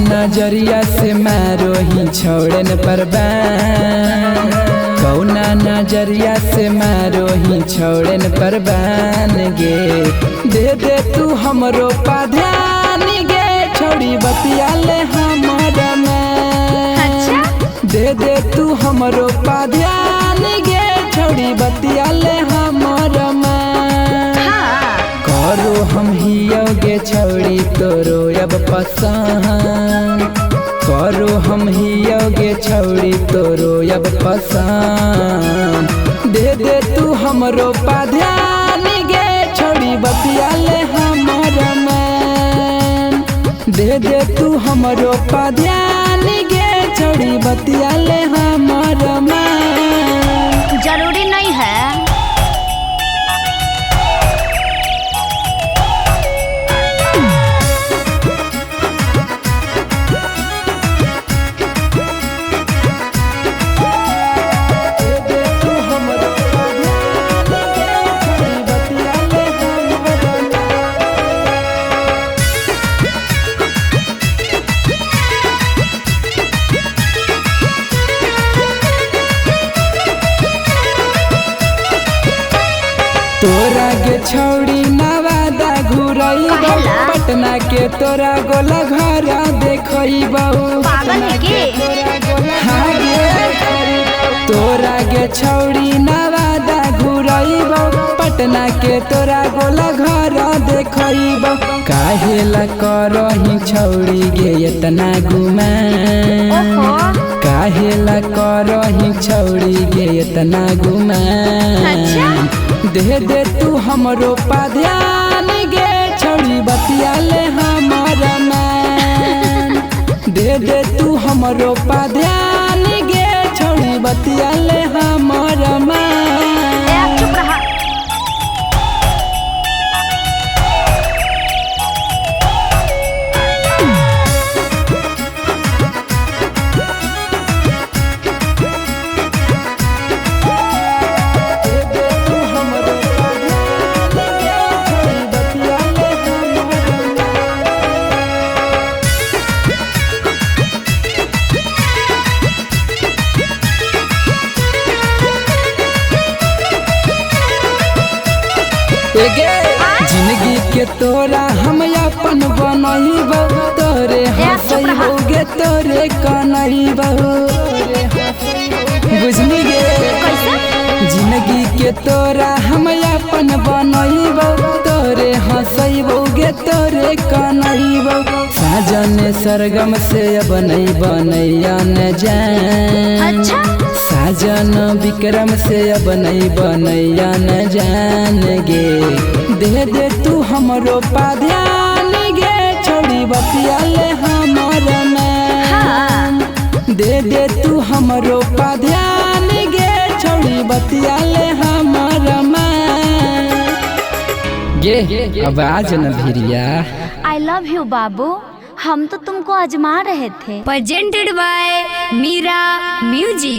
नजरिया से मारो ही छोड़न परबान, कौना नजरिया से मारो ही छोड़न परबान गे। दे दे तू हमरो पाध्यान गे, छोड़ी बतिया ले हमरा में। दे दे तू हमरो पाध्यान गे, छोड़ी बतिया ले हमरा में। करो हम हियोगे छोड़ी तोरो अब पसंद, करो हम हियोगे छोड़ी तोरो अब पसंद। दे दे तू हमरो पाध्यान गे, छोड़ी बतिया ले हमरा में। दे दे तू हमरो पाध्यान गे, छोड़ी बतिया ले हमरा में। जरूरी नहीं है। तोरा के छौड़ी नवादा घुरैबो, पटना के तोरा गोला घर देखैबो। पागल है के? हाँ गे, तोरा के छौड़ी नवादा घुरैबो, पटना के तोरा गोला घर देखैबो। काहेला करही छौड़ी गे इतना गुमान, काहेला करही छौड़ी गे इतना गुमान। दे दे तू हमरो पाध्यान गे, छोड़ी बतिया ले हमरा में। दे दे तू हमरो पाध्यान गे, छोड़ी बतिया ले हमरा में। चुप रहा। जिंदगी के तोरा हम अपन बनैबो, तोरे हंसैबोगे तोरे कनैबो। बुझनी गे, जिंदगी के तोरा हम अपन बनैबो, तोरे हंसैबोगे तोरे कनैबो। साजन सरगम से बनई बनैया न जान, साजन विक्रम से बनई बनैया न जान गे। दे दे तू हमरो पाध्यान गे, छोड़ी बतिया ले हमरा में। दे दे तू हमरो पाध्यान गे, छोड़ी बतिया ले हमरा में। गे अब आज न भिरिया। आई लव यू बाबू, हम तो तुमको आजमा रहे थे। Presented by Meera music.